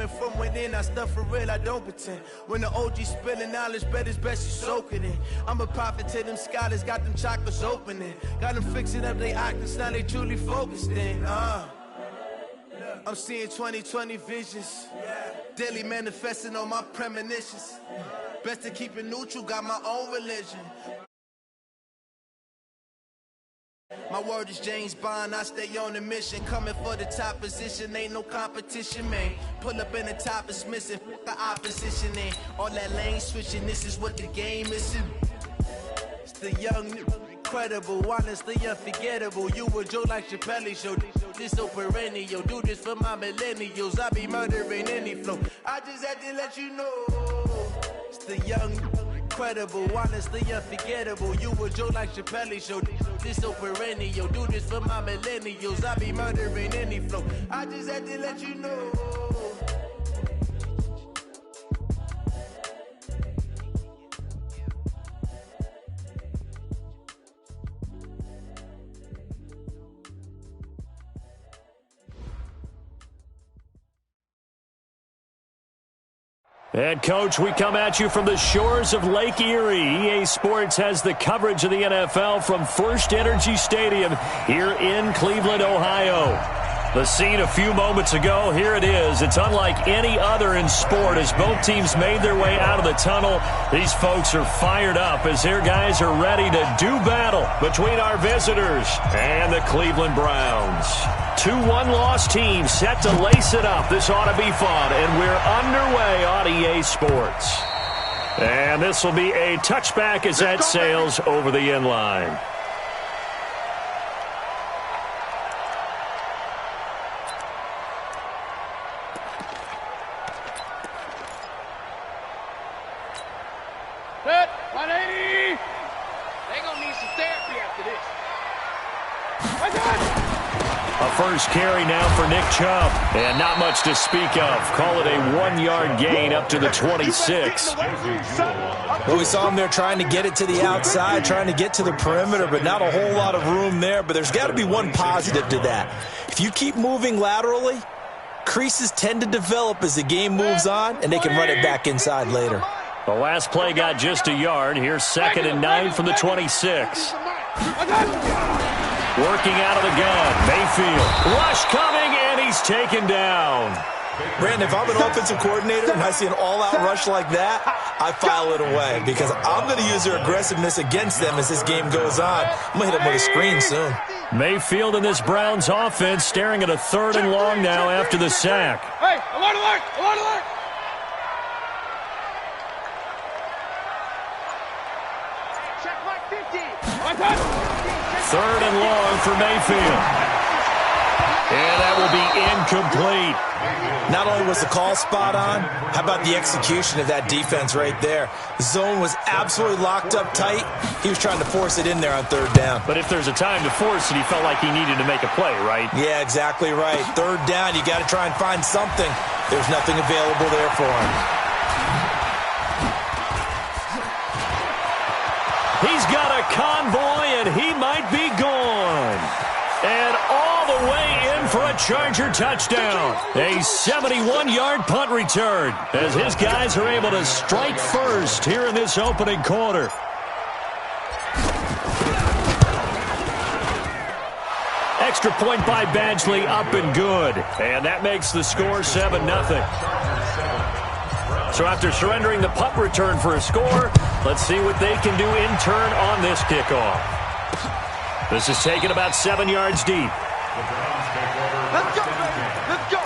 coming from within. I stuff for real, I don't pretend. When the OG spilling knowledge, bet it's best you soak it in. I'm a prophet to them scholars, got them chakras opening. Got them fixing up they octaves, now they truly focused in. I'm seeing 2020 visions. Daily manifesting on my premonitions. Best to keep it neutral, got my own religion. My word is James Bond, I stay on a mission. Coming for the top position, ain't no competition, man. Pull up in the top, it's missing, the opposition ain't. All that lane switching, this is what the game is. It's the young, incredible, honestly unforgettable. You a joke like Chappelle show, this so perennial. Do this for my millennials, I be murdering any flow. I just had to let you know. It's the young, incredible, honestly unforgettable. You a joke like Chappelle show, this so perennial. Do this for my millennials, I be murdering any flow. I just had to let you know. And, Coach, we come at you from the shores of Lake Erie. EA Sports has the coverage of the NFL from First Energy Stadium here in Cleveland, Ohio. The scene a few moments ago, here it is. It's unlike any other in sport as both teams made their way out of the tunnel. These folks are fired up as their guys are ready to do battle between our visitors and the Cleveland Browns. 2 one-loss teams set to lace it up. This ought to be fun, and we're underway on EA Sports. And this will be a touchback as that sails over the end line. Set, 180. They're going to need some therapy after this. A first carry now for Nick Chubb. And not much to speak of. Call it a 1-yard gain up to the 26. Well, we saw him there trying to get it to the outside, trying to get to the perimeter, but not a whole lot of room there. But there's got to be one positive to that. If you keep moving laterally, creases tend to develop as the game moves on, and they can run it back inside later. The last play got just a yard. Here's 2nd and 9 from the 26. Working out of the gun. Mayfield. Rush coming, and he's taken down. Brandon, if I'm an offensive coordinator and I see an all-out rush like that, I file it away because I'm going to use their aggressiveness against them as this game goes on. I'm going to hit them with a screen soon. Mayfield and this Browns offense staring at a 3rd and long now after the sack. Hey, alert, alert, alert, alert. Check like 50. 3rd and long for Mayfield. And that will be incomplete. Not only was the call spot on, how about the execution of that defense right there? The zone was absolutely locked up tight. He was trying to force it in there on 3rd down. But if there's a time to force it, he felt like he needed to make a play, right? Yeah, exactly right. 3rd down, you got to try and find something. There's nothing available there for him. He's got a convoy, and he might be gone. And all the way in for a Charger touchdown. A 71-yard punt return as his guys are able to strike first here in this opening quarter. Extra point by Badgley, up and good. And that makes the score 7-0. So after surrendering the punt return for a score, let's see what they can do in turn on this kickoff. This is taken about 7 yards deep. Let's go, baby. Let's go.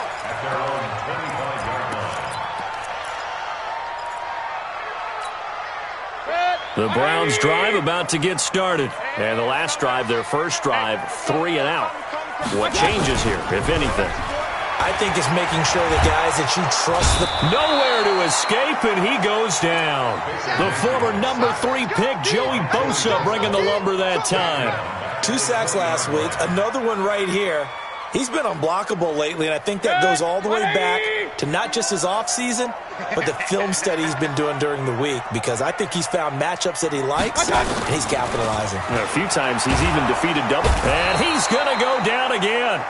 The Browns drive about to get started. And the last drive, their first drive, 3 and out. What changes here, if anything? I think it's making sure the guys that you trust. Nowhere to escape, and he goes down. The former number 3 pick, Joey Bosa, bringing the lumber that time. 2 sacks last week, another one right here. He's been unblockable lately, and I think that goes all the way back to not just his offseason, but the film study he's been doing during the week, because I think he's found matchups that he likes, and he's capitalizing. A few times he's even defeated double. And he's going to go down again.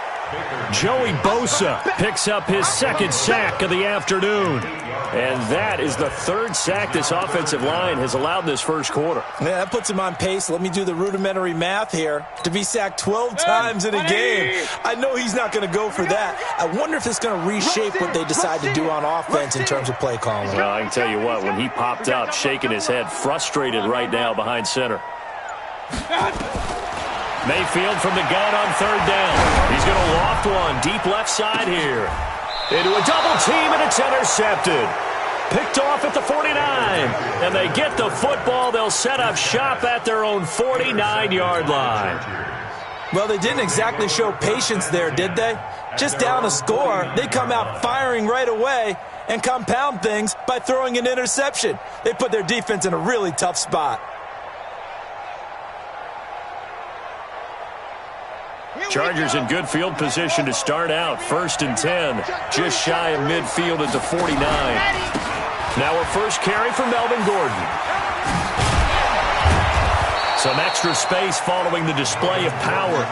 Joey Bosa picks up his second sack of the afternoon. And that is the third sack this offensive line has allowed this first quarter. Yeah, that puts him on pace. Let me do the rudimentary math here. To be sacked 12 times in a game, I know he's not going to go for that. I wonder if it's going to reshape what they decide to do on offense in terms of play calling. Well, I can tell you what, when he popped up, shaking his head, frustrated right now behind center. Mayfield from the gun on third down. He's going to loft one deep left side here. Into a double team, and it's intercepted. Picked off at the 49. And they get the football. They'll set up shop at their own 49-yard line. Well, they didn't exactly show patience there, did they? Just down a score, they come out firing right away and compound things by throwing an interception. They put their defense in a really tough spot. Chargers in good field position to start out. 1st and 10. Just shy of midfield at the 49. Now a first carry for Melvin Gordon. Some extra space following the display of power.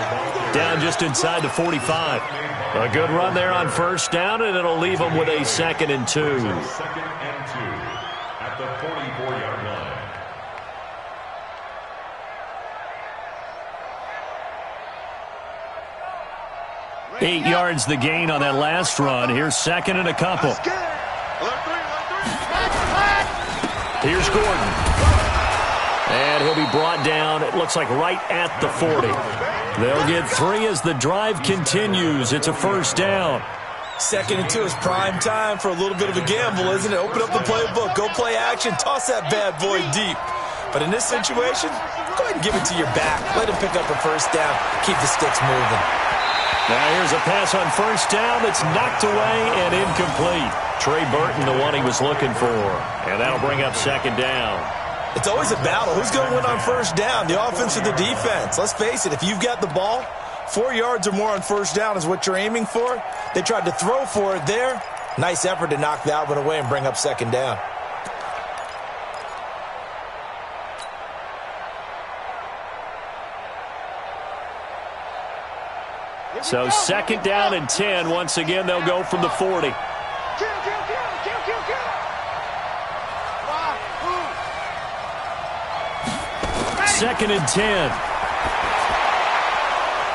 Down just inside the 45. A good run there on first down, and it'll leave them with a 2nd and 2. 2nd and 2 at the 44-yard line. 8 yards the gain on that last run. Here's 2nd and a couple. Here's Gordon. And he'll be brought down, it looks like right at the 40. They'll get 3 as the drive continues. It's a first down. 2nd and 2 is prime time for a little bit of a gamble, isn't it? Open up the playbook, go play action, toss that bad boy deep. But in this situation, go ahead and give it to your back. Let him pick up a first down, keep the sticks moving. Now here's a pass on first down that's knocked away and incomplete. Trey Burton, the one he was looking for. And that'll bring up 2nd down. It's always a battle. Who's going to win on first down, the offense or the defense? Let's face it, if you've got the ball, 4 yards or more on first down is what you're aiming for. They tried to throw for it there. Nice effort to knock that one away and bring up 2nd down. So 2nd down and 10. Once again, they'll go from the 40. 2nd and 10.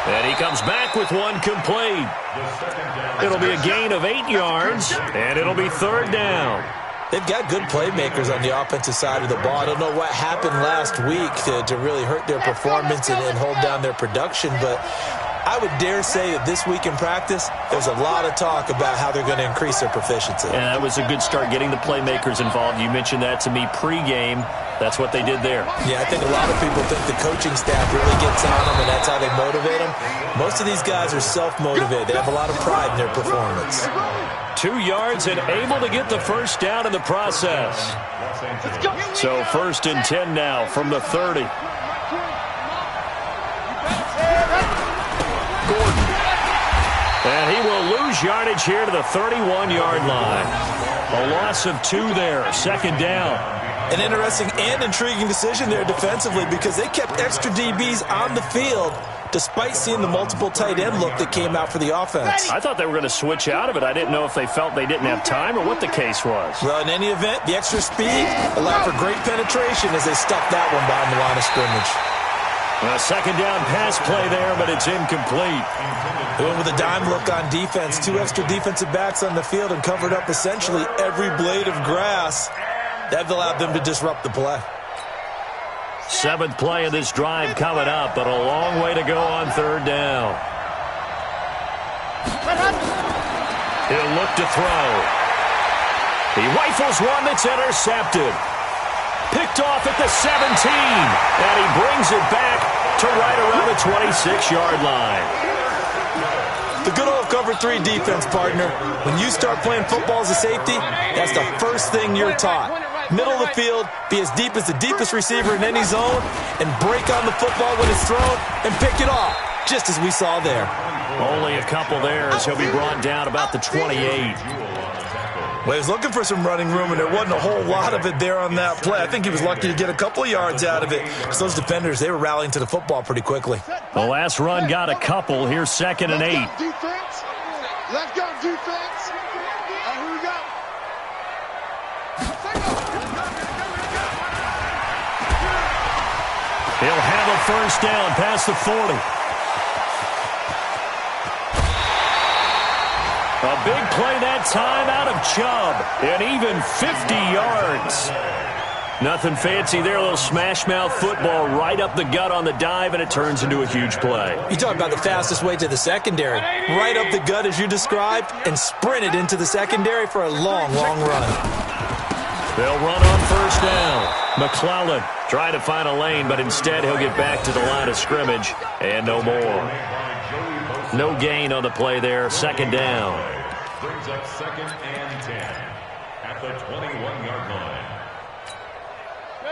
And he comes back with one complete. It'll be a gain of 8 yards, and it'll be 3rd down. They've got good playmakers on the offensive side of the ball. I don't know what happened last week to really hurt their performance and hold down their production, but I would dare say that this week in practice, there's a lot of talk about how they're going to increase their proficiency. And that was a good start, getting the playmakers involved. You mentioned that to me pregame. That's what they did there. Yeah, I think a lot of people think the coaching staff really gets on them, and that's how they motivate them. Most of these guys are self-motivated. They have a lot of pride in their performance. 2 yards and able to get the first down in the process. So 1st and 10 now from the 30. Gordon. And he will lose yardage here to the 31-yard line. A loss of 2 there, 2nd down. An interesting and intriguing decision there defensively because they kept extra DBs on the field despite seeing the multiple tight end look that came out for the offense. I thought they were going to switch out of it. I didn't know if they felt they didn't have time or what the case was. Well, in any event, the extra speed allowed for great penetration as they stuck that one behind the line of scrimmage. A 2nd down pass play there, but it's incomplete. They went with a dime look on defense. 2 extra defensive backs on the field and covered up essentially every blade of grass. That allowed them to disrupt the play. 7th play of this drive coming up, but a long way to go on 3rd down. He'll look to throw. He rifles one that's intercepted. Picked off at the 17, and he brings it back to right around the 26-yard line. The good old cover 3 defense, partner. When you start playing football as a safety, that's the first thing you're taught. Middle of the field, be as deep as the deepest receiver in any zone, and break on the football when it's thrown and pick it off, just as we saw there. Only a couple there as he'll be brought down about the 28. Well, he was looking for some running room, and there wasn't a whole lot of it there on that play. I think he was lucky to get a couple of yards out of it, because those defenders, they were rallying to the football pretty quickly. The last run got a couple. Here's 2nd and 8. Let's go, defense. Let's go, defense. Here we go. He'll have a first down past the 40. A big play that time out of Chubb, and even 50 yards. Nothing fancy there, a little smash-mouth football right up the gut on the dive, and it turns into a huge play. You talk about the fastest way to the secondary. Right up the gut as you described, and sprinted into the secondary for a long, long run. They'll run on first down. McClellan trying to find a lane, but instead he'll get back to the line of scrimmage, and no more. No gain on the play there, 2nd down. Brings up 2nd and 10 at the 21-yard line.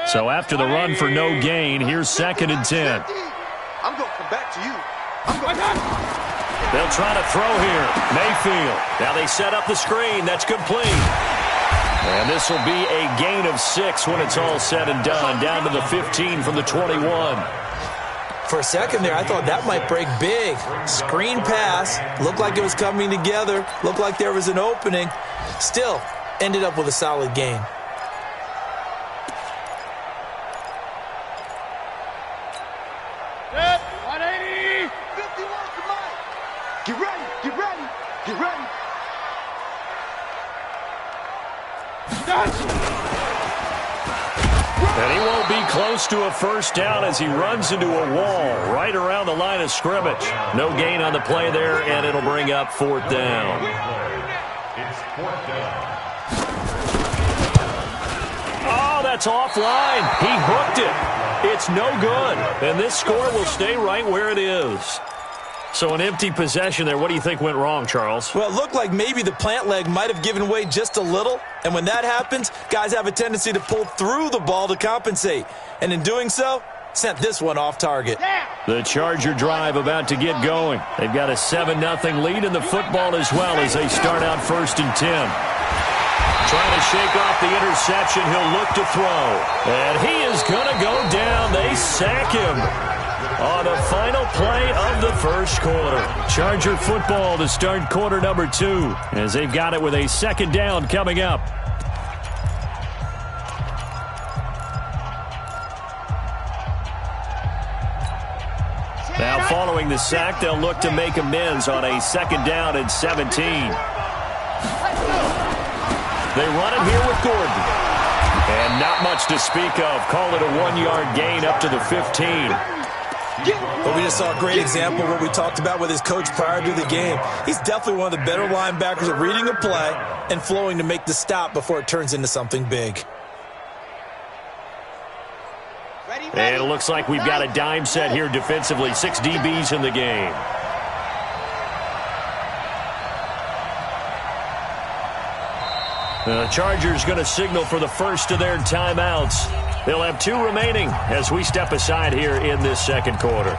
So after the run for no gain, here's 2nd and 10. I'm going to come back to you. They'll try to throw here. Mayfield. Now they set up the screen. That's complete. And this will be a gain of 6 when it's all said and done. Down to the 15 from the 21. For a second there, I thought that might break big. Screen pass. Looked like it was coming together. Looked like there was an opening. Still, ended up with a solid gain. Set. 180. 51 to Mike. Get ready. Get ready. Get ready. And he won't be close to a first down as he runs into a wall right around the line of scrimmage. No gain on the play there, and it'll bring up 4th down. It's 4th down. Oh, that's offline. He hooked it. It's no good. And this score will stay right where it is. So an empty possession there. What do you think went wrong, Charles? Well, it looked like maybe the plant leg might have given way just a little. And when that happens, guys have a tendency to pull through the ball to compensate. And in doing so, sent this one off target. The Charger drive about to get going. They've got a 7-0 lead in the football as well as they start out 1st and 10. Trying to shake off the interception. He'll look to throw. And he is going to go down. They sack him on the final play of the first quarter. Charger football to start quarter number 2 as they've got it with a 2nd down coming up. Now following the sack, they'll look to make amends on a 2nd down and 17. They run it here with Gordon. And not much to speak of. Call it a 1-yard gain up to the 15. But we just saw a great example of what we talked about with his coach prior to the game. He's definitely one of the better linebackers at reading a play and flowing to make the stop before it turns into something big. And it looks like we've got a dime set here defensively. 6 DBs in the game. The Chargers going to signal for the first of their timeouts. They'll have 2 remaining as we step aside here in this 2nd quarter.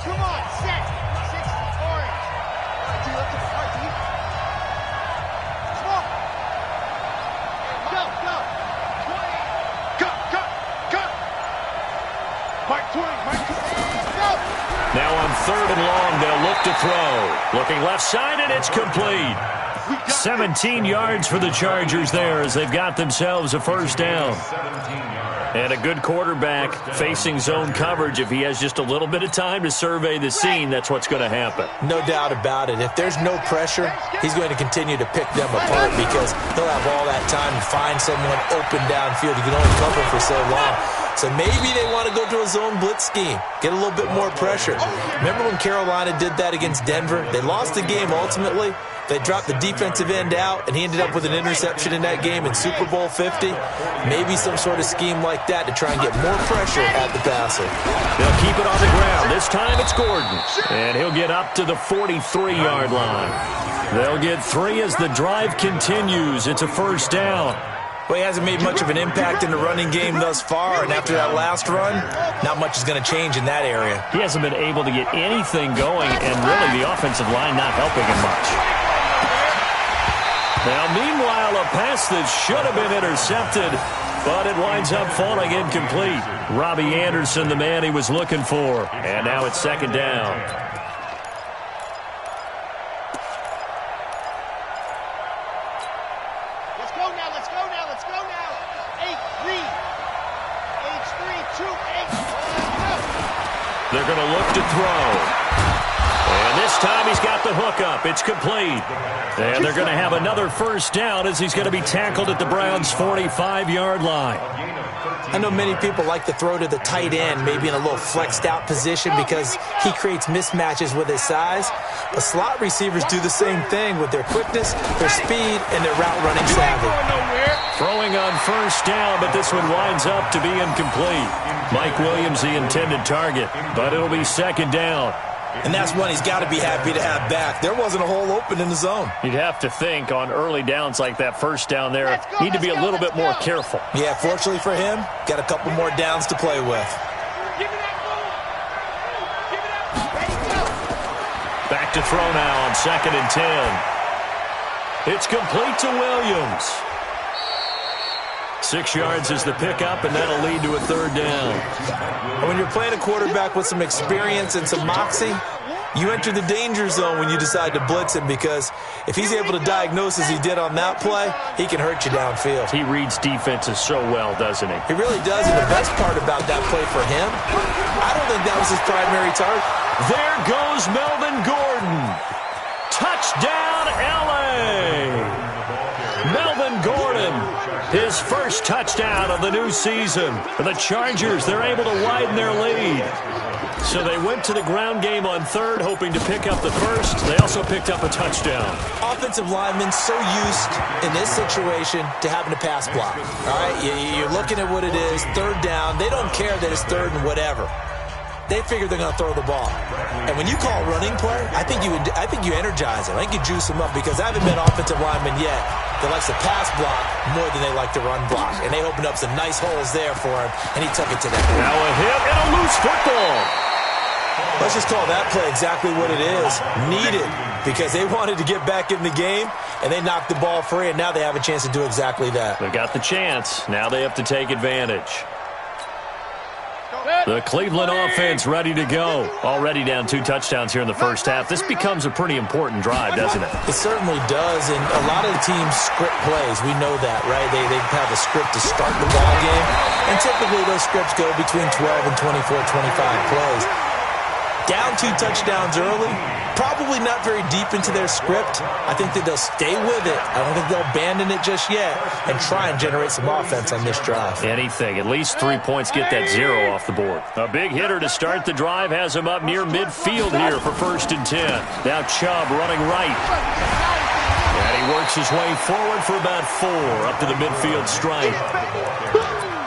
Come on, set. 6 orange. Now on 3rd and long, they'll look to throw. Looking left side, and it's complete. 17 yards for the Chargers there as they've got themselves a first down. And a good quarterback facing zone coverage. If he has just a little bit of time to survey the scene, that's what's going to happen. No doubt about it. If there's no pressure, he's going to continue to pick them apart because he'll have all that time to find someone open downfield. He can only cover for so long. So maybe they want to go to a zone blitz scheme, get a little bit more pressure. Remember when Carolina did that against Denver? They lost the game ultimately, They dropped the defensive end out, and he ended up with an interception in that game in Super Bowl 50. Maybe some sort of scheme like that to try and get more pressure at the passer. They'll keep it on the ground. This time it's Gordon. And he'll get up to the 43-yard line. They'll get 3 as the drive continues. It's a first down. Well, he hasn't made much of an impact in the running game thus far, and after that last run, not much is going to change in that area. He hasn't been able to get anything going, and really the offensive line not helping him much. Now, meanwhile, a pass that should have been intercepted, but it winds up falling incomplete. Robbie Anderson, the man he was looking for, and now it's second down. They're going to look to throw. And this time he's got the hook up. It's complete. And they're going to have another first down as he's going to be tackled at the Browns' 45-yard line. I know many people like to throw to the tight end, maybe in a little flexed out position because he creates mismatches with his size. But slot receivers do the same thing with their quickness, their speed, and their route running savvy. Throwing on first down, but this one winds up to be incomplete. Mike Williams, the intended target, but it'll be second down. And that's one he's got to be happy to have back. There wasn't a hole open in the zone. You'd have to think on early downs like that first down there, need to be a little bit more careful. Yeah, fortunately for him, got a couple more downs to play with. Back to throw now on 2nd and 10. It's complete to Williams. 6 yards is the pickup, and that'll lead to a third down. When you're playing a quarterback with some experience and some moxie, you enter the danger zone when you decide to blitz him, because if he's able to diagnose as he did on that play, he can hurt you downfield. He reads defenses so well, doesn't he? He really does, and the best part about that play for him, I don't think that was his primary target. There goes Melvin Gordon. Touchdown, L.A. Melvin Gordon, his first touchdown of the new season. For the Chargers, they're able to widen their lead. So they went to the ground game on third, hoping to pick up the first. They also picked up a touchdown. Offensive linemen so used in this situation to having to pass block. All right, you're looking at what it is, third down. They don't care that it's third and whatever. They figure they're going to throw the ball. And when you call running play, I think you energize them. I think you juice them up, because I haven't been an offensive lineman yet that likes to pass block more than they like to run block. And they opened up some nice holes there for him, and he took it to them. Now a hit and a loose football. Let's just call that play exactly what it is. Needed, because they wanted to get back in the game, and they knocked the ball free, and now they have a chance to do exactly that. They got the chance. Now they have to take advantage. The Cleveland offense ready to go. Already down 2 touchdowns here in the first half. This becomes a pretty important drive, doesn't it? It certainly does, and a lot of the teams script plays. We know that, right? They have a script to start the ball game, and typically those scripts go between 12 and 24, 25 plays. Down 2 touchdowns early, probably not very deep into their script. I think that they'll stay with it. I don't think they'll abandon it just yet and try and generate some offense on this drive. Anything. At least 3 points, get that 0 off the board. A big hitter to start the drive has him up near midfield here for 1st and 10. Now Chubb running right. And he works his way forward for about 4 up to the midfield stripe.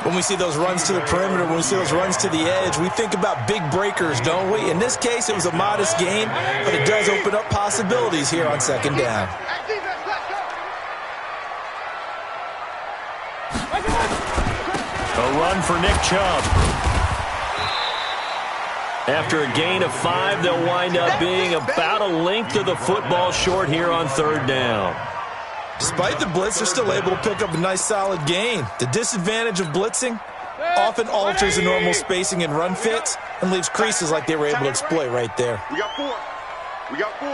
When we see those runs to the perimeter, when we see those runs to the edge, we think about big breakers, don't we? In this case, it was a modest gain, but it does open up possibilities here on 2nd down. A run for Nick Chubb. After a gain of 5, they'll wind up being about a length of the football short here on 3rd down. Despite the blitz, they're still able to pick up a nice solid gain. The disadvantage of blitzing often alters the normal spacing and run fits and leaves creases like they were able to exploit right there. We got 4. We got 4.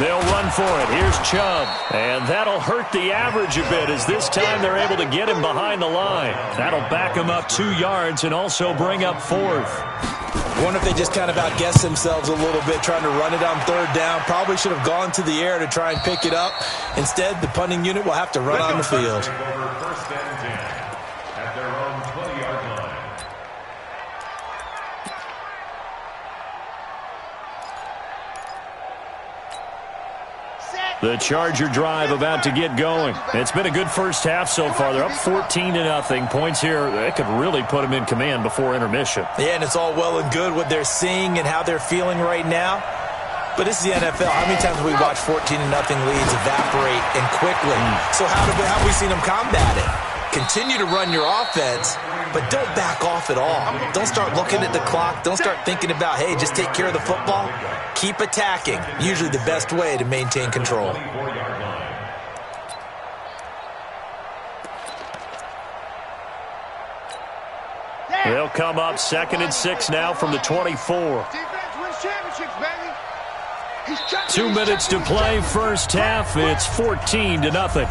They'll run for it. Here's Chubb. And that'll hurt the average a bit, as this time they're able to get him behind the line. That'll back him up 2 yards and also bring up 4th. I wonder if they just kind of outguessed themselves a little bit trying to run it on 3rd down. Probably should have gone to the air to try and pick it up. Instead, the punting unit will have to run on the field. 1st and 10 at their own 20-yard line. The Charger drive about to get going. It's been a good first half so far. They're up 14-0. Points here, that could really put them in command before intermission. Yeah, and it's all well and good what they're seeing and how they're feeling right now. But this is the NFL. How many times have we watched 14-0 leads evaporate and quickly? So how have we seen them combat it? Continue to run your offense, but don't back off at all. Don't start looking at the clock. Don't start thinking about, hey, just take care of the football. Keep attacking. Usually the best way to maintain control. They'll come up 2nd and 6 now from the 24. 2 minutes to play first half. It's 14-0.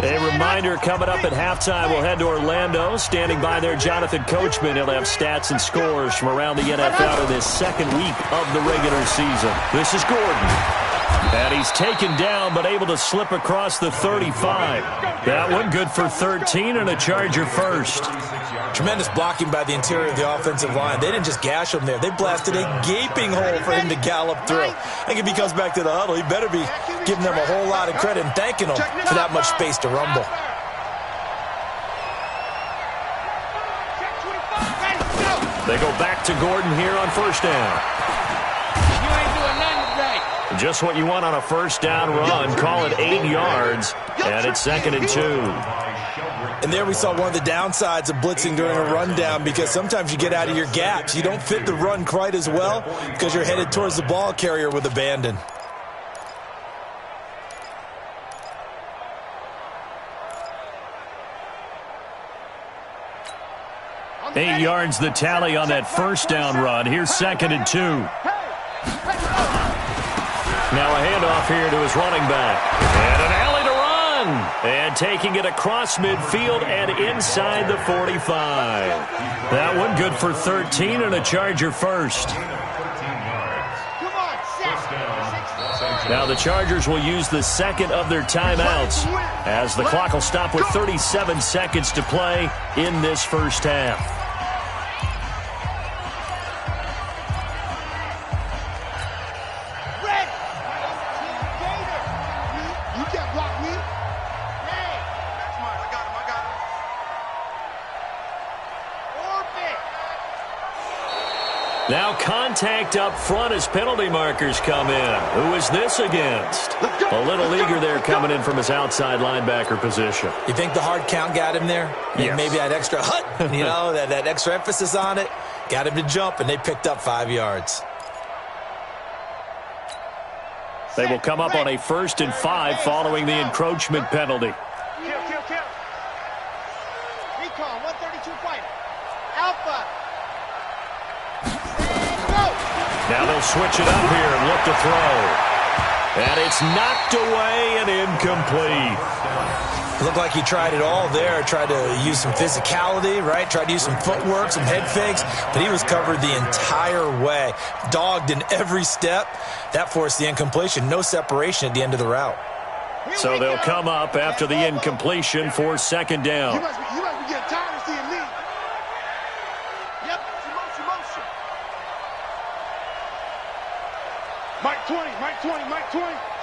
A reminder, coming up at halftime, we'll head to Orlando. Standing by there, Jonathan Coachman. He'll have stats and scores from around the NFL in this second week of the regular season. This is Gordon. And he's taken down, but able to slip across the 35. That one good for 13 and a Charger first. Tremendous blocking by the interior of the offensive line. They didn't just gash him there. They blasted a gaping hole for him to gallop through. I think if he comes back to the huddle, he better be giving them a whole lot of credit and thanking them for that much space to rumble. They go back to Gordon here on first down. Just what you want on a first down run. Call it 8 yards, and it's 2nd and 2. And there we saw one of the downsides of blitzing during a rundown, because sometimes you get out of your gaps. You don't fit the run quite as well because you're headed towards the ball carrier with abandon. Eight yards the tally on that first down run. Here's 2nd and 2. Now a handoff here to his running back. And an alley to run. And taking it across midfield and inside the 45. That one good for 13 and a Charger first. Now the Chargers will use the second of their timeouts as the clock will stop with 37 seconds to play in this first half. Now contact up front as penalty markers come in. Who is this against? A little leaguer there coming in from his outside linebacker position. You think the hard count got him there? Yes. Maybe that extra that extra emphasis on it. Got him to jump, and they picked up 5 yards. They will come up on a 1st and 5 following the encroachment penalty. Kill. Recon, 132 fighter. Alpha. Now they'll switch it up here and look to throw. And it's knocked away and incomplete. Looked like he tried it all there. Tried to use some physicality, right? Tried to use some footwork, some head fakes. But he was covered the entire way. Dogged in every step. That forced the incompletion. No separation at the end of the route. So they'll come up after the incompletion for 2nd down. You must be getting tired of seeing me. Yep, motion. Mike 20.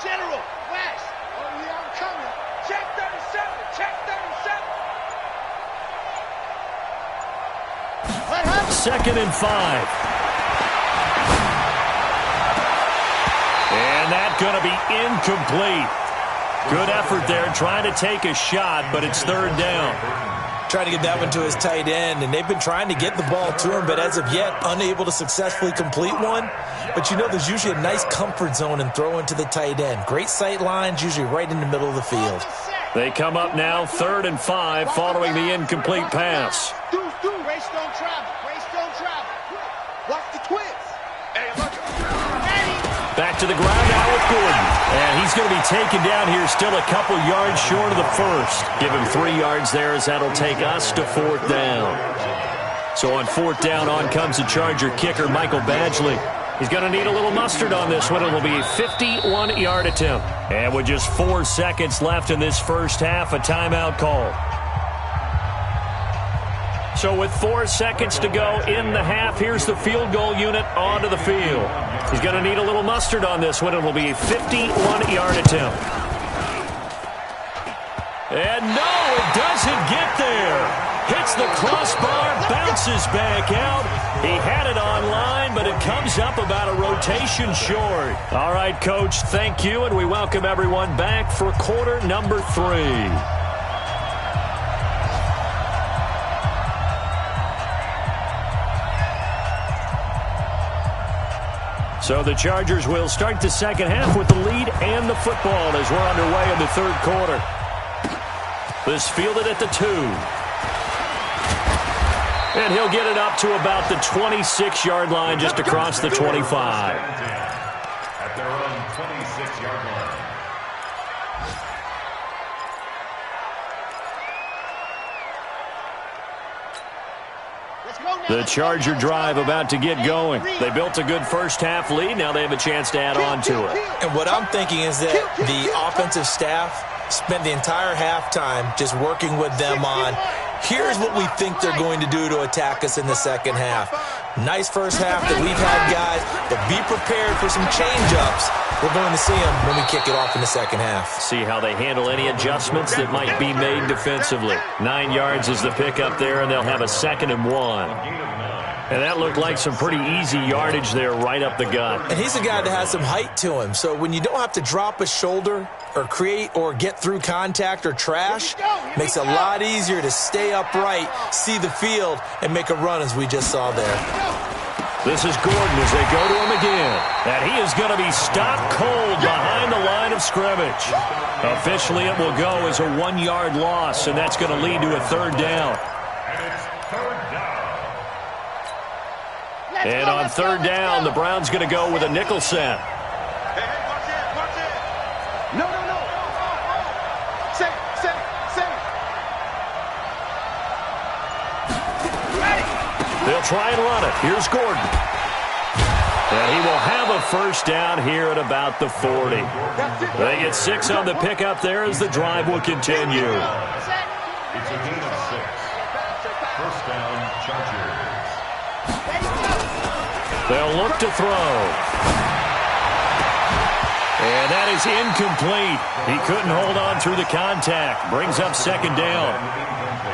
General, West. Oh, yeah, I'm coming. Check 37. 2nd and 5. And that's going to be incomplete. Good effort there, trying to take a shot, but it's 3rd down. Trying to get that one to his tight end, and they've been trying to get the ball to him, but as of yet, unable to successfully complete one. But there's usually a nice comfort zone in throwing to the tight end. Great sight lines, usually right in the middle of the field. They come up now 3rd and 5 following the incomplete pass. Race don't travel. Watch the twins. Hey, look. Back to the ground now with Gordon. And he's going to be taken down here, still a couple yards short of the first. Give him 3 yards there as that'll take us to 4th down. So on 4th down, on comes the Charger kicker, Michael Badgley. He's going to need a little mustard on this one. It'll be a 51-yard attempt. And with just 4 seconds left in this first half, a timeout call. So with 4 seconds to go in the half, here's the field goal unit onto the field. He's going to need a little mustard on this one. It will be a 51-yard attempt. And no, it doesn't get there. Hits the crossbar, bounces back out. He had it online, but it comes up about a rotation short. All right, Coach, thank you, and we welcome everyone back for quarter number 3. So the Chargers will start the second half with the lead and the football as we're underway in the third quarter. This fielded at the 2. And he'll get it up to about the 26-yard line, just across the 25. At their own 26-yard line. The Charger drive about to get going. They built a good first-half lead. Now they have a chance to add on to it. And what I'm thinking is that the offensive staff spent the entire halftime just working with them on, here's what we think they're going to do to attack us in the second half. Nice first half that we've had, guys, but be prepared for some change-ups. We're going to see them when we kick it off in the second half. See how they handle any adjustments that might be made defensively. 9 yards is the pickup there, and they'll have a 2nd and 1. And that looked like some pretty easy yardage there right up the gut. And he's a guy that has some height to him, so when you don't have to drop a shoulder or create or get through contact or trash, makes it a lot easier to stay upright, see the field, and make a run as we just saw there. This is Gordon as they go to him again. And he is going to be stopped cold behind the line of scrimmage. Officially, it will go as a 1-yard loss, and that's going to lead to a 3rd down. And on 3rd down, the Browns going to go with a nickel set. Hey, watch it. No. Say. They'll try and run it. Here's Gordon. And he will have a 1st down here at about the 40. They get 6 on the pickup there as the drive will continue. It's a gain of 6. 1st down, Chargers. They'll look to throw. And that is incomplete. He couldn't hold on through the contact. Brings up 2nd down.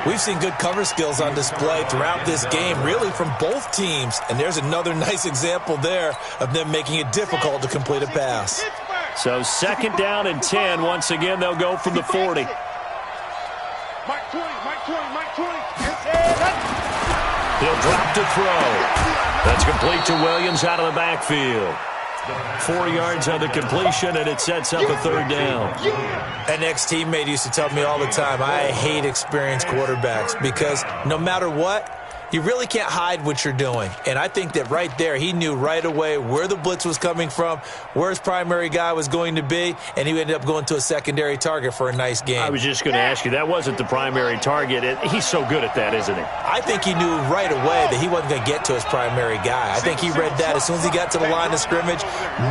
We've seen good cover skills on display throughout this game, really from both teams. And there's another nice example there of them making it difficult to complete a pass. So 2nd down and 10. Once again, they'll go from the 40. Mike 20. He'll drop to throw. That's complete to Williams out of the backfield. 4 yards on the completion, and it sets up a 3rd down. An ex-teammate used to tell me all the time, I hate experienced quarterbacks because no matter what, you really can't hide what you're doing. And I think that right there, he knew right away where the blitz was coming from, where his primary guy was going to be, and he ended up going to a secondary target for a nice game. I was just going to ask you, that wasn't the primary target. He's so good at that, isn't he? I think he knew right away that he wasn't going to get to his primary guy. I think he read that as soon as he got to the line of scrimmage,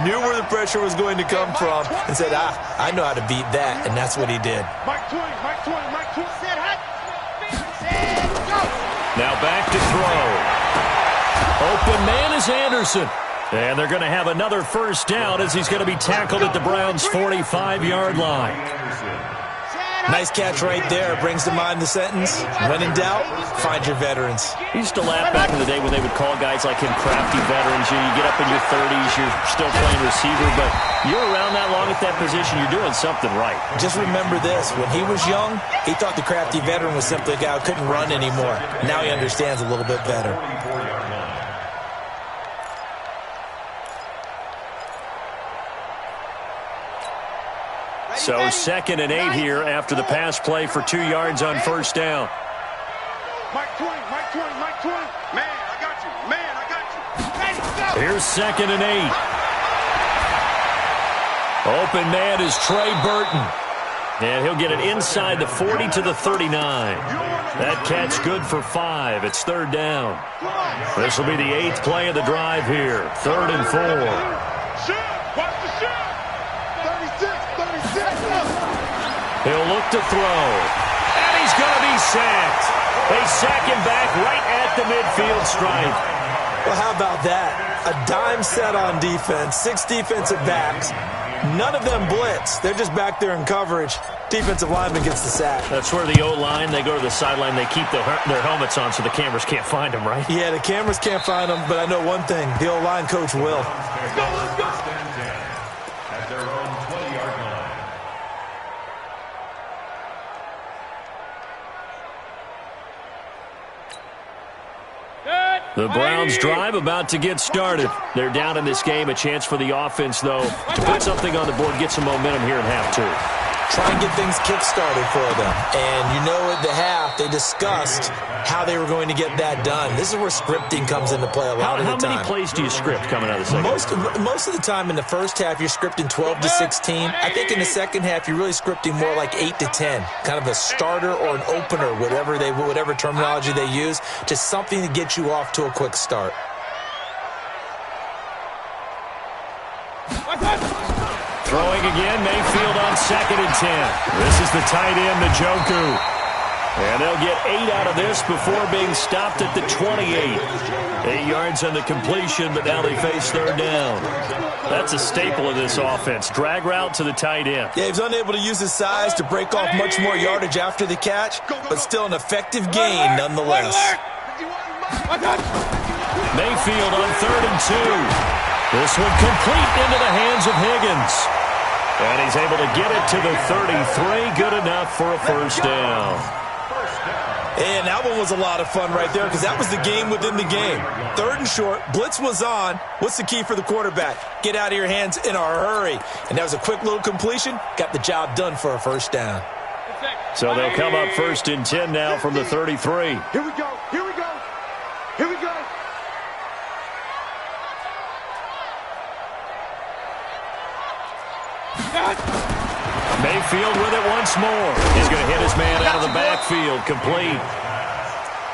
knew where the pressure was going to come from, and said, I know how to beat that, and that's what he did. Mike 20. Set hot. Now back to throw. Open man is Anderson. And they're going to have another 1st down as he's going to be tackled at the Browns' 45-yard line. Nice catch right there. Brings to mind the sentence, when in doubt, find your veterans. I used to laugh back in the day when they would call guys like him crafty veterans. You get up in your 30s, you're still playing receiver, but you're around that long at that position, you're doing something right. Just remember this. When he was young, he thought the crafty veteran was simply a guy who couldn't run anymore. Now he understands a little bit better. So 2nd and 8 here after the pass play for 2 yards on 1st down. Mike 20. Man, I got you. Here's 2nd and 8. Open man is Trey Burton. And he'll get it inside the 40 to the 39. That catch good for 5. It's 3rd down. This will be the 8th play of the drive here. 3rd and 4. Watch the shot. 36. He'll look to throw. And he's going to be sacked. They sack him back right at the midfield stripe. Well, how about that? A dime set on defense, 6 defensive backs. None of them blitz. They're just back there in coverage. Defensive lineman gets the sack. That's where the O-line, they go to the sideline, they keep their helmets on so the cameras can't find them, right? Yeah, the cameras can't find them, but I know one thing. The O-line coach will. Let's go. At their own 20-yard line. The Browns drive about to get started. They're down in this game. A chance for the offense, though, to put something on the board, get some momentum here in half 2. Try and get things kick-started for them. And you know at the half, they discussed how they were going to get that done. This is where scripting comes into play a lot of the time. How many plays do you script coming out of the second? Most of the time in the first half, you're scripting 12 to 16. I think in the second half, you're really scripting more like 8 to 10. Kind of a starter or an opener, whatever terminology they use. Just something to get you off to a quick start. Throwing again, Mayfield on 2nd and 10. This is the tight end, Njoku. And they'll get 8 out of this before being stopped at the 28. 8 yards on the completion, but now they face 3rd down. That's a staple of this offense. Drag route to the tight end. Yeah, he's unable to use his size to break off much more yardage after the catch, but still an effective gain nonetheless. Mayfield on 3rd and 2. This one complete into the hands of Higgins. And he's able to get it to the 33. Good enough for a first down. And that one was a lot of fun right there because that was the game within the game. 3rd and short. Blitz was on. What's the key for the quarterback? Get out of your hands in a hurry. And that was a quick little completion. Got the job done for a first down. So they'll come up 1st and 10 now from the 33. Here we go. Here we go. Here we go. Mayfield with it once more. He's going to hit his man out of the backfield. Complete.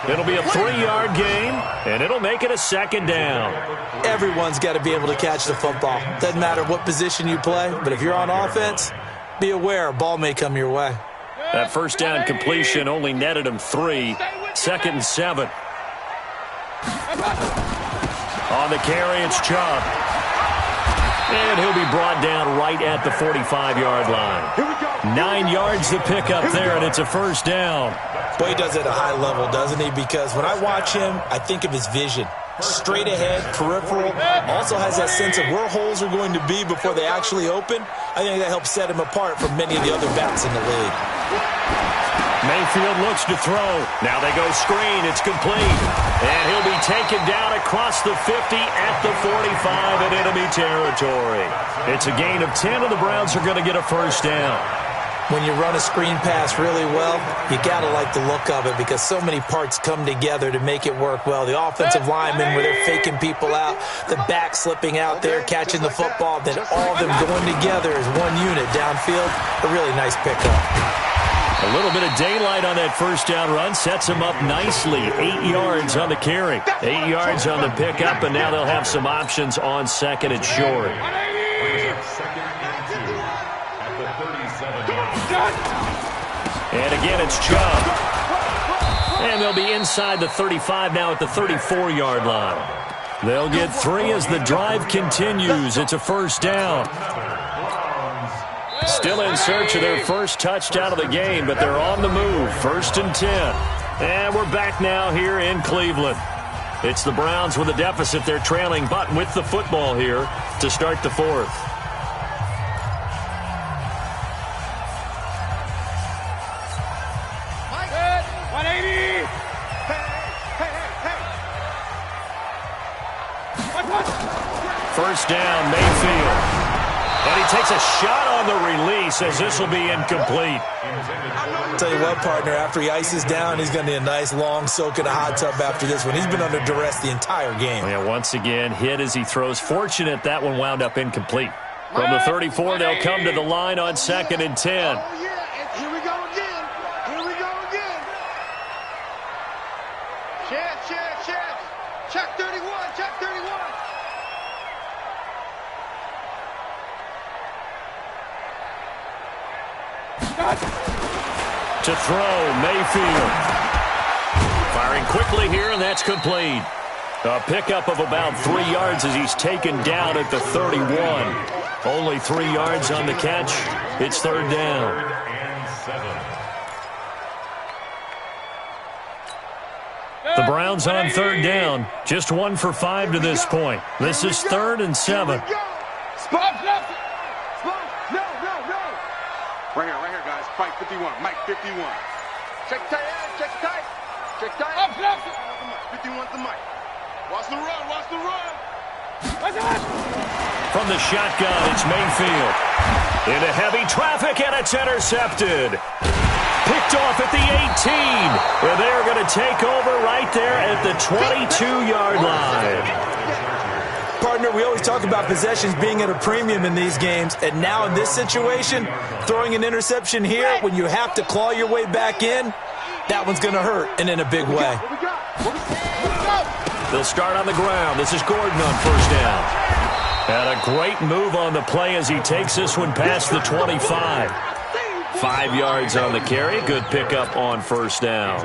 It'll be a 3-yard gain, and it'll make it a 2nd down. Everyone's got to be able to catch the football. Doesn't matter what position you play, but if you're on offense, be aware a ball may come your way. That first down completion only netted him 3. 2nd and 7. On the carry, it's Chubb. And he'll be brought down right at the 45-yard line. 9 yards to pick up there, and it's a first down. Boy, he does it at a high level, doesn't he? Because when I watch him, I think of his vision. Straight ahead, peripheral. Also has that sense of where holes are going to be before they actually open. I think that helps set him apart from many of the other backs in the league. Mayfield looks to throw. Now they go screen. It's complete. And he'll be taken down across the 50 at the 45 in enemy territory. It's a gain of 10, and the Browns are going to get a first down. When you run a screen pass really well, you got to like the look of it because so many parts come together to make it work well. The offensive linemen where they're faking people out, the back slipping out there, catching the football, then all of them going together as one unit downfield. A really nice pickup. A little bit of daylight on that first down run sets him up nicely. 8 yards on the carry, 8 yards on the pickup, and now they'll have some options on 2nd and short. 2nd and 2 at the 37-yard line. And again, it's Chubb. And they'll be inside the 35 now at the 34-yard line. They'll get 3 as the drive continues. It's a first down. Still in search of their first touchdown of the game, but they're on the move. 1st and 10. And we're back now here in Cleveland. It's the Browns with a deficit. They're trailing, but with the football here to start the 4th. First down, Mayfield. And he takes a shot on the release as this will be incomplete. I'll tell you what, partner, after he ices down, he's going to need a nice long soak in a hot tub after this one. He's been under duress the entire game. Yeah, once again, hit as he throws. Fortunate that one wound up incomplete. From the 34, they'll come to the line on 2nd and 10. Oh, yeah. Here we go again. Here we go again. Chance. Check 31. Check 31. To throw, Mayfield. Firing quickly here, and that's complete. A pickup of about 3 yards as he's taken down at the 31. Only 3 yards on the catch. It's third down. The Browns on third down. Just 1 for 5 to this point. This is 3rd and 7. Spot nothing. Spot. No. Right here, guys. Fight 51. Mike 51. Check tight. Check tight. Check tight. Up, nothing. 51's the mic. Watch the run. From the shotgun, it's Mayfield. Into heavy traffic, and it's intercepted. Picked off at the 18. And they're going to take over right there at the 22-yard line. Partner, we always talk about possessions being at a premium in these games, and now in this situation, throwing an interception here when you have to claw your way back in, that one's going to hurt, and in a big way. They'll start on the ground. This is Gordon on first down. And a great move on the play as he takes this one past the 25. 5 yards on the carry. Good pickup on first down.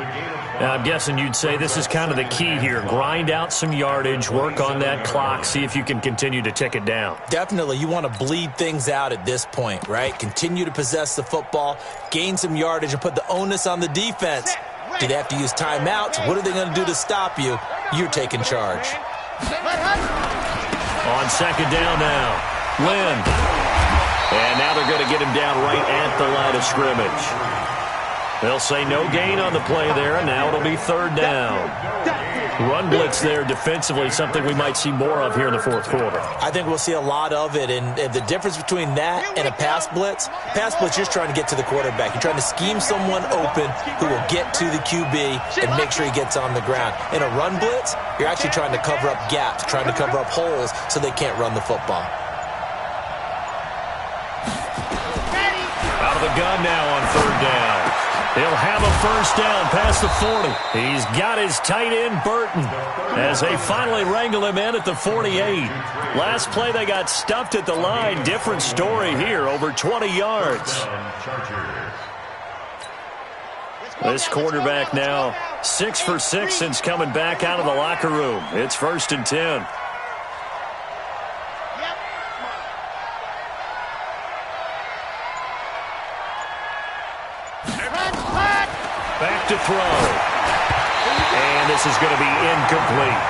Now, I'm guessing you'd say this is kind of the key here. Grind out some yardage, work on that clock, see if you can continue to tick it down. Definitely. You want to bleed things out at this point, right? Continue to possess the football, gain some yardage, and put the onus on the defense. Do they have to use timeouts? What are they going to do to stop you? You're taking charge. On second down now, Lynn. And now they're going to get him down right at the line of scrimmage. They'll say no gain on the play there, and now it'll be third down. Run blitz there defensively, something we might see more of here in the fourth quarter. I think we'll see a lot of it, and the difference between that and a pass blitz, you're just trying to get to the quarterback. You're trying to scheme someone open who will get to the QB and make sure he gets on the ground. In a run blitz, you're actually trying to cover up gaps, trying to cover up holes so they can't run the football. Out of the gun now on third down. He'll have a first down past the 40. He's got his tight end, Burton, as they finally wrangle him in at the 48. Last play, they got stuffed at the line. Different story here, over 20 yards. This quarterback now 6 for 6 since coming back out of the locker room. It's 1st and 10. Back to throw. And this is going to be incomplete.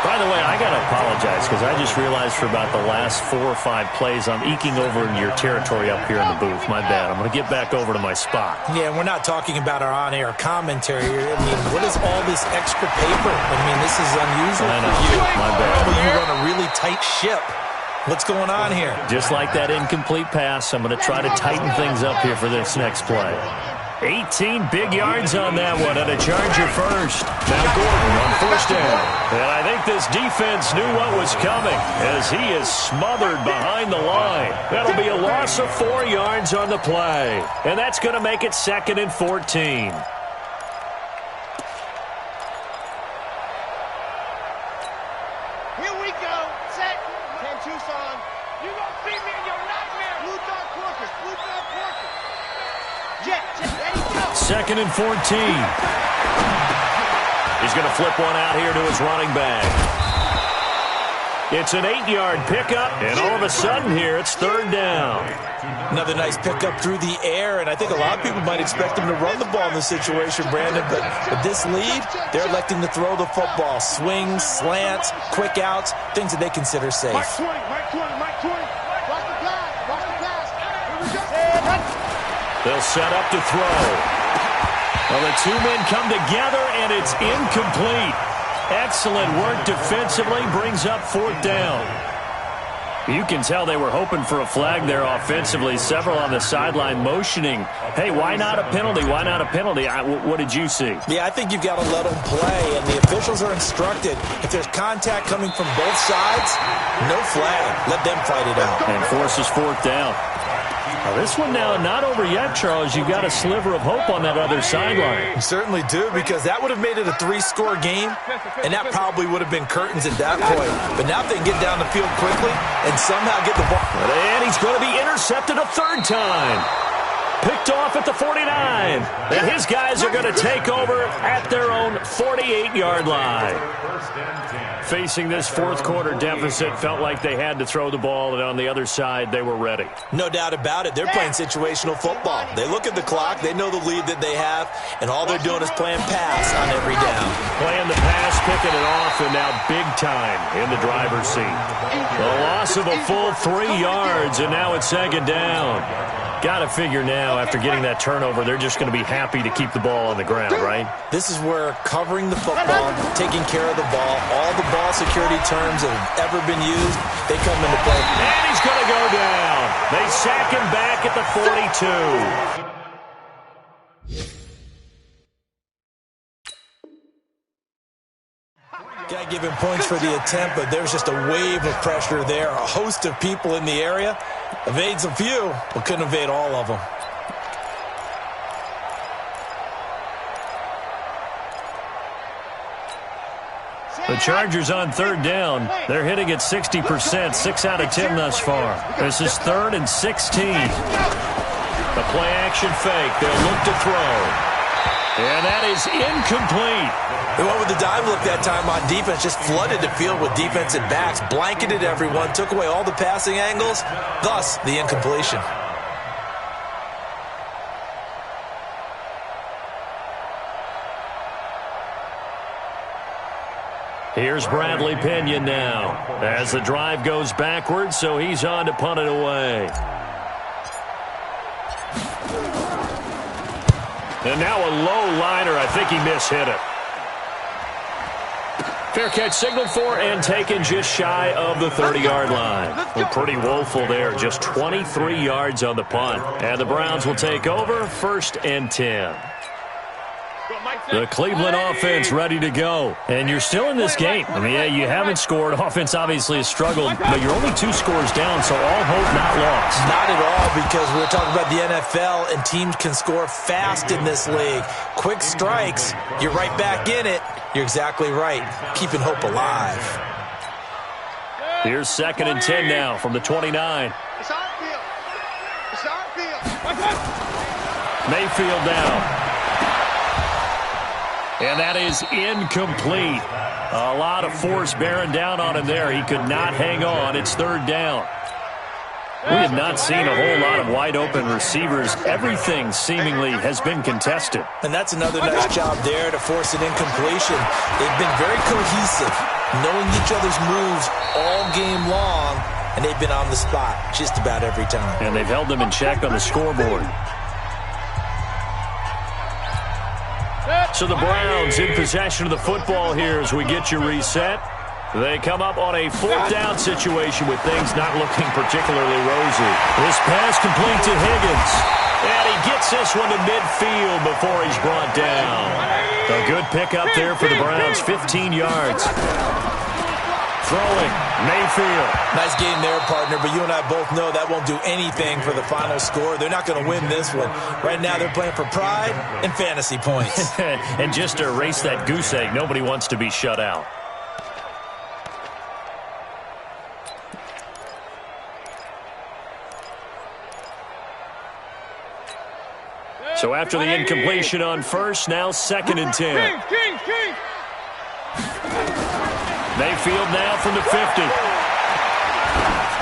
By the way, I got to apologize because I just realized for about the last 4 or 5 plays I'm eking over in your territory up here in the booth. My bad. I'm going to get back over to my spot. Yeah, and we're not talking about our on-air commentary. I mean, what is all this extra paper? I mean, this is unusual for you. My bad. Normally you run a really tight ship. What's going on here? Just like that incomplete pass, I'm going to try to tighten things up here for this next play. 18 big yards on that one, and a Charger first. Now Gordon on first down. And I think this defense knew what was coming as he is smothered behind the line. That'll be a loss of 4 yards on the play. And that's going to make it 2nd and 14. Here we go. Set. 10 Tucson. You gonna see me in your nightmare. Blue dog porkers. Blue dog porkers. Jet. Ready, go. 2nd and 14. He's going to flip one out here to his running back. It's an 8-yard pickup, and all of a sudden here, it's third down. Another nice pickup through the air, and I think a lot of people might expect him to run the ball in this situation, Brandon, but with this lead, they're electing to throw the football. Swings, slants, quick outs, things that they consider safe. Mike 20, Mike 20, Mike 20. Watch the pass. Watch the pass. Here we go. They'll set up to throw. Well, the two men come together, and it's incomplete. Excellent work defensively, brings up 4th down. You can tell they were hoping for a flag there offensively. Several on the sideline motioning, hey, why not a penalty? Why not a penalty? What did you see? Yeah, I think you've got to let them play, and the officials are instructed. If there's contact coming from both sides, no flag. Let them fight it out. And forces 4th down. Now this one now not over yet, Charles. You've got a sliver of hope on that other sideline. You certainly do, because that would have made it a 3-score game, and that probably would have been curtains at that point. But now if they can get down the field quickly and somehow get the ball. And he's going to be intercepted a 3rd time. picked off at the 49. And his guys are going to take over at their own 48-yard line. Facing this fourth quarter deficit, felt like they had to throw the ball, and on the other side, they were ready. No doubt about it. They're playing situational football. They look at the clock, they know the lead that they have, and all they're doing is playing pass on every down. Playing the pass, picking it off, and now big time in the driver's seat. A loss of a full 3 yards, and now it's second down. Got to figure now, after getting that turnover, they're just going to be happy to keep the ball on the ground, right? This is where covering the football, taking care of the ball, all the ball security terms that have ever been used, they come into play. And he's going to go down. They sack him back at the 42. Got to give him points for the attempt, but there's just a wave of pressure there. A host of people in the area. Evades a few, but couldn't evade all of them. The Chargers on third down. They're hitting at 60%, 6 out of 10 thus far. This is 3rd and 16. The play-action fake. They'll look to throw. And that is incomplete. They went with the dive look that time on defense, just flooded the field with defensive backs, blanketed everyone, took away all the passing angles, thus the incompletion. Here's Bradley Pinion now as the drive goes backwards, so he's on to punt it away. And now a low liner. I think he mishit it. Fair catch signaled for and taken just shy of the 30-yard line. Well, pretty woeful there. Just 23 yards on the punt. And the Browns will take over 1st and 10. The Cleveland offense ready to go. And you're still in this game. I mean, yeah, you haven't scored. Offense obviously has struggled, but you're only 2 scores down, so all hope not lost. Not at all, because we're talking about the NFL, and teams can score fast in this league. Quick strikes, you're right back in it. You're exactly right. Keeping hope alive. Here's 2nd and 10 now from the 29. It's our field. It's our field. Mayfield down. And that is incomplete. A lot of force bearing down on him there. He could not hang on. It's 3rd down. We have not seen a whole lot of wide-open receivers. Everything seemingly has been contested. And that's another nice job there to force an incompletion. They've been very cohesive, knowing each other's moves all game long, and they've been on the spot just about every time. And they've held them in check on the scoreboard. So the Browns in possession of the football here as we get you reset. They come up on a 4th down situation with things not looking particularly rosy. This pass complete to Higgins. And he gets this one to midfield before he's brought down. A good pickup there for the Browns, 15 yards. Throwing, Mayfield. Nice game there, partner, but you and I both know that won't do anything for the final score. They're not going to win this one. Right now they're playing for pride and fantasy points. And just to erase that goose egg, nobody wants to be shut out. So after the incompletion on first, now 2nd and 10. Mayfield now from the 50.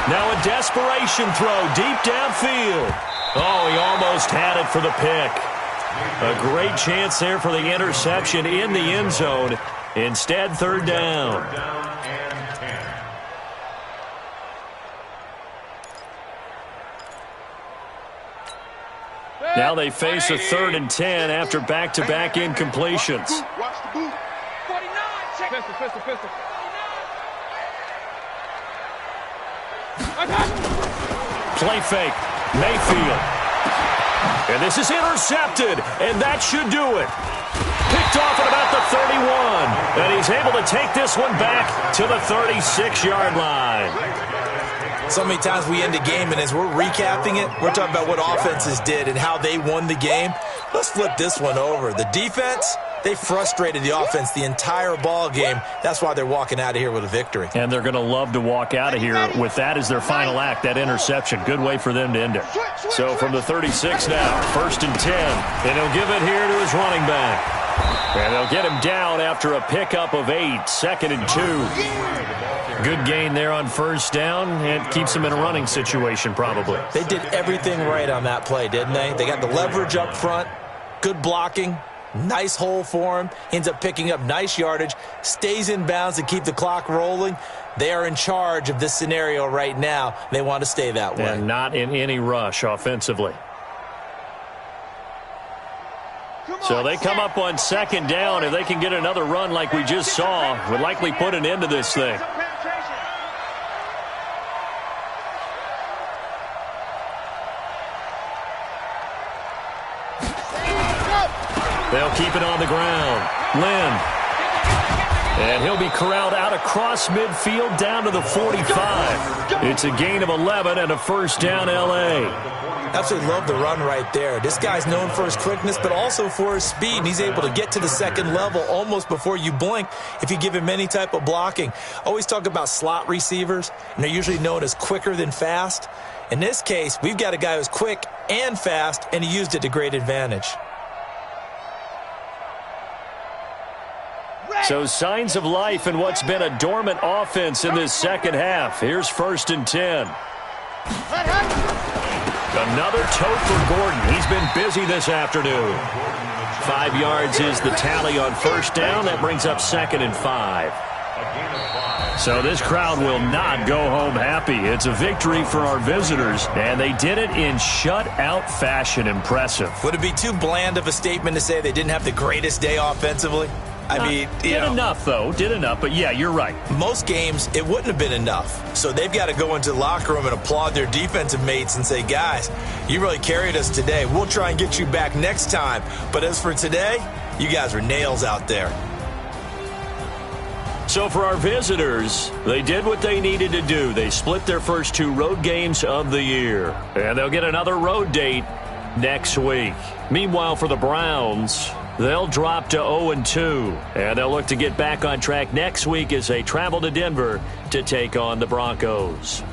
Now a desperation throw deep downfield. Oh, he almost had it for the pick. A great chance there for the interception in the end zone. Instead, 3rd down. Now they face a 3rd and 10 after back-to-back incompletions. Watch the boot. 49. Pistol. Play fake. Mayfield. And this is intercepted, and that should do it. Picked off at about the 31, and he's able to take this one back to the 36-yard line. So many times we end a game, and as we're recapping it, we're talking about what offenses did and how they won the game. Let's flip this one over. The defense, They frustrated the offense the entire ball game. That's why they're walking out of here with a victory. And they're going to love to walk out of here with that as their final act, that interception. Good way for them to end it. So from the 36 now, 1st and 10. And he'll give it here to his running back. And they'll get him down after a pickup of 8, 2nd and 2. Good gain there on 1st down, and keeps them in a running situation probably. They did everything right on that play, didn't they? They got the leverage up front, good blocking, nice hole for him, ends up picking up nice yardage, stays in bounds to keep the clock rolling. They are in charge of this scenario right now. They want to stay that way. And not in any rush offensively. So they come up on 2nd down. If they can get another run like we just saw, would likely put an end to this thing. They'll keep it on the ground. Lynn. And he'll be corralled out across midfield down to the 45. It's a gain of 11 and a 1st down L.A. Absolutely love the run right there. This guy's known for his quickness, but also for his speed. And he's able to get to the 2nd level almost before you blink if you give him any type of blocking. Always talk about slot receivers, and they're usually known as quicker than fast. In this case, we've got a guy who's quick and fast, and he used it to great advantage. So signs of life in what's been a dormant offense in this 2nd half. Here's 1st and 10. Another tote for Gordon. He's been busy this afternoon. 5 yards is the tally on 1st down. That brings up 2nd and 5. So this crowd will not go home happy. It's a victory for our visitors, and they did it in shutout fashion. Impressive. Would it be too bland of a statement to say they didn't have the greatest day offensively? I mean, did enough, though. Did enough, but yeah, you're right. Most games, it wouldn't have been enough. So they've got to go into the locker room and applaud their defensive mates and say, guys, you really carried us today. We'll try and get you back next time. But as for today, you guys are nails out there. So for our visitors, they did what they needed to do. They split their first 2 road games of the year. And they'll get another road date next week. Meanwhile, for the Browns, they'll drop to 0-2, and they'll look to get back on track next week as they travel to Denver to take on the Broncos.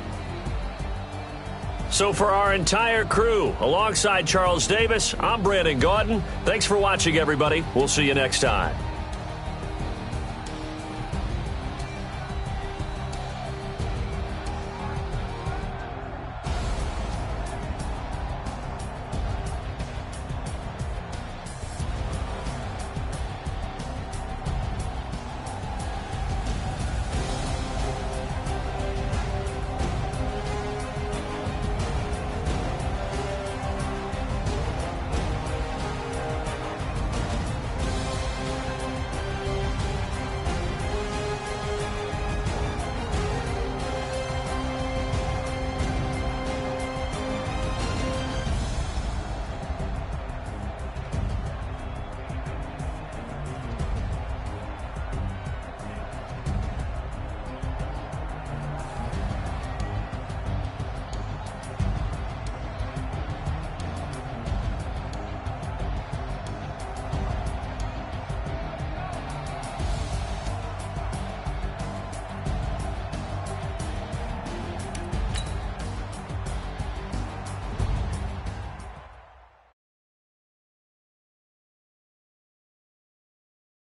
So for our entire crew, alongside Charles Davis, I'm Brandon Gaudin. Thanks for watching, everybody. We'll see you next time.